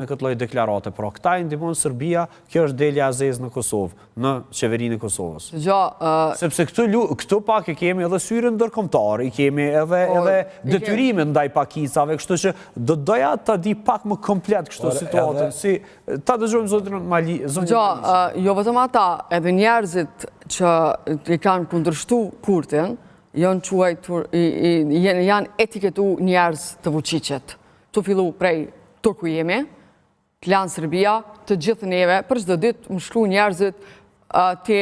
me këtë lloj deklarate. Pra, këta i ndihmon Serbia, kjo është delja e zezë në Kosovë, në qeverinë e Kosovës. Sepse këtu pak e kemi edhe syrën ndërkombëtar, i kemi edhe detyrimet ndaj pakicave, kështu që do doja ta di pak më komplet kështu situatën. Si ta dëgjojmë zotin Mali. Jo vetëm ata, edhe njerëzit që i kanë kundërshtu Kurtin, janë etiketu njerëz të Vučićit. Tu fillu prej Turku jemi, Klan Serbia, të gjithë neve, për çdo ditë më shkruajnë njerëzit të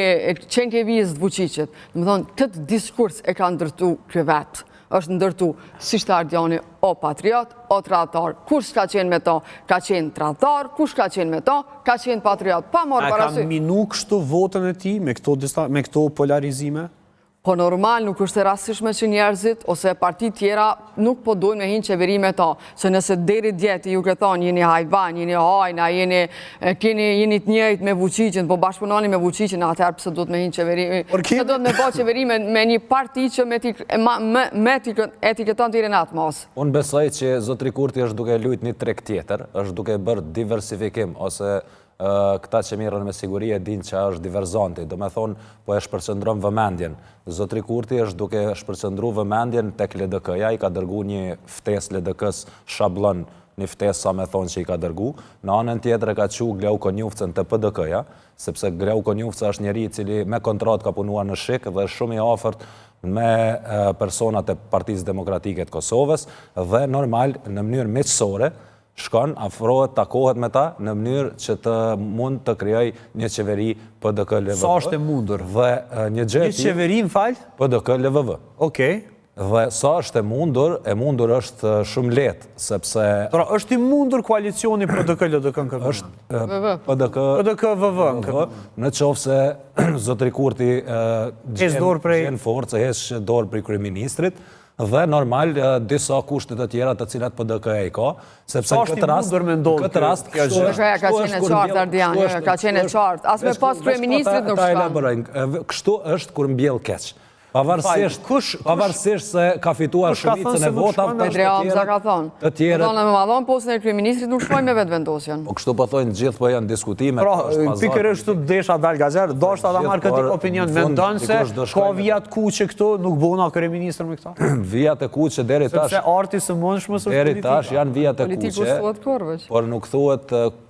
qenkevijës të Vučićit. Më thonë, këtë diskurs e ka ndërtu kjo vetë. Është ndërtu si Ardiani o patriot, o tradhtar. Kush ka qenë me to, ka qenë tradhtar, kush ka qenë me to, ka qenë patriot. Pa morë parasysh. A ka minu kështu votën e tij me këto polarizime? Po normal nuk është e rastishme që njerëzit ose partit tjera nuk po dojnë me hinë qeveri me ta. Se nëse deri djeti ju këtë thonë jeni hajvan, jeni hajna, jeni të njëjt me Vučićin, po bashkëpunoni me Vučićin, atëherë pëse do të me hinë qeveri. Pëse do të me po qeveri me një parti që me etiketon të i Renat Mos. Unë besoj që zotri Kurti është duke lujt një treg tjetër, është duke bërë diversifikim, ose këta që mirën me siguri e din që është diverzanti, do me thonë, po e shpërqendron vëmendjen. Zotri Kurti është duke shpërqendru vëmendjen tek LDK-ja, i ka dërgu një ftes LDK-s shablon, një ftes sa me thonë që i ka dërgu, në anën tjetër e ka qu Gleu Konjufcën të PDK-ja, sepse Gleu Konjufca është njeri cili me kontrat ka punua në shik dhe shumë i afërt me personat e Partisë Demokratike të Kosovës dhe normal në mënyrë miqësore shkon, afrohet, takohet me ta në mënyrë që të mund të krijoj një qeveri PDK-LVV. Sa është e mundur? Një qeveri, më falë? PDK-LVV. Okej. Dhe sa është e mundur është shumë letë, sepse... Pra, është i mundur koalicioni PDK-LDK në këtë? PDK-VV në këtë? Në qofë se zotri Kurti gjenë forcë, hesh dorë prej kryeministrit, dhe normal disa kushtet të tjera të cilat PDK-ja i ka, sepse në këtë rast... Ka qenë e qartë, Ardian, ka qenë e qartë. As me pas kryeministrit nuk shkon. Kështu është kur mbjell keq. Pavarësisht se ka fituar shumicën e votave Petri Hamza ka thonë. Të thonë me madhon postën e kryeministrit nuk shkojnë me vetëvendosjen. Po kështu po thonë gjithë po janë diskutime. Pra, pikërisht të desha dal gazer, doshta ta marrë këtë opinion, mendon se ka vijat kuqe këtu, nuk bona kryeministër me këta? Vijat e kuqe deri tash. Sepse arti së mundshmës është politika. Deri tash janë vijat e kuqe, por nuk thuhet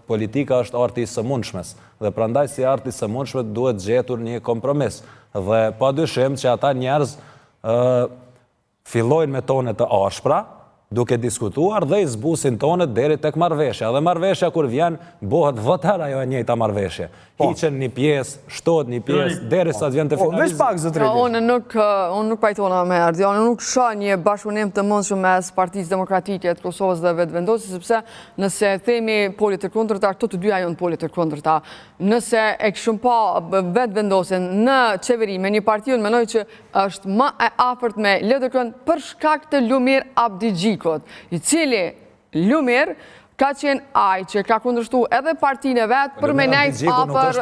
politika është arti i së mundshmes. Dhe prandaj si arti i së mundshmes duhet gjetur një kompromis. Dhe pa dyshim që ata njerëz fillojnë me tonet të ashpra, duke diskutuar dhe i zbusin tonet deri tek marrëveshja. Dhe marrëveshja kur vjen, bëhet vëtër ajo e njëjta marrëveshje. Hiqen një pjesë, shtohet një pjesë, deri sa të vjen të finalizim. Unë nuk pajtona me Ardian, unë nuk shoh një bashkëpunim të mundshëm mes Partisë Demokratike të Kosovës dhe vetëvendosjes, sepse nëse themi polit të kundërta, këto të dyja janë polit të kundërta. Nëse e kishim pa vetëvendosjen në qeveri me një parti, unë mendoj që është më e afërt me LDK-n për shkak të Lumir Abdigjikut, i cili Lumir ka qenë aj që ka kundërshtu edhe partinë e vetë për me nejtë afër...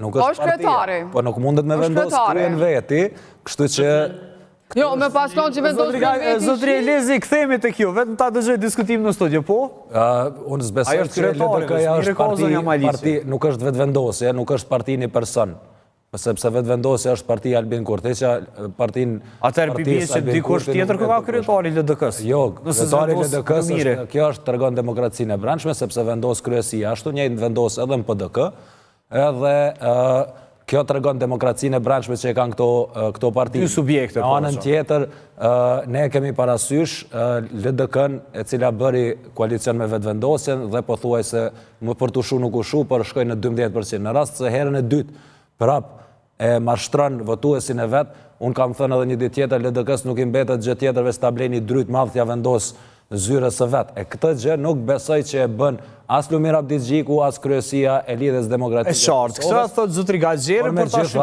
Nuk është partia, po nuk mundet me vendosë kryen veti, kështu që... Jo, me pas tonë që vendosë kryen veti... Zotri Elezi, këthemi të kjo, vetëm ta dëgjoj diskutim në studio, po? Unë zbesoj që LDK-ja është parti, nuk është vetë vendosje, nuk është parti një person. Sepse vetëvendosja është partia Albin Kurtića, atëherë pipjes që dikush tjetër ka kryetari LDK-s. Jo, kryetari LDK-s, kjo është tregon demokracinë e brendshme, sepse vendos kryesia ashtu, njëjtë vendos edhe në PDK, edhe kjo tregon demokracinë e brendshme që e kanë këto parti. Dy subjekte. Në anën tjetër, ne kemi parasysh LDK-n e cila bëri koalicion me vetëvendosjen dhe pothuajse më për të shu nuk u shu, por shkoi në 12%. Në rast se herën e dytë prap e mashtron votuesin e vetë, unë kam thënë edhe një ditë tjetër, LDK-s nuk i mbetet gjë tjetër veç ta blej një dryt madh t'ja vendos zyrës së vetë. E këtë gjë nuk besoj që e bën as Lumir Abdigjikut, as kryesia e Lidhjes Demokratike. E qartë, këtë thotë zotri Gaxheri, por tash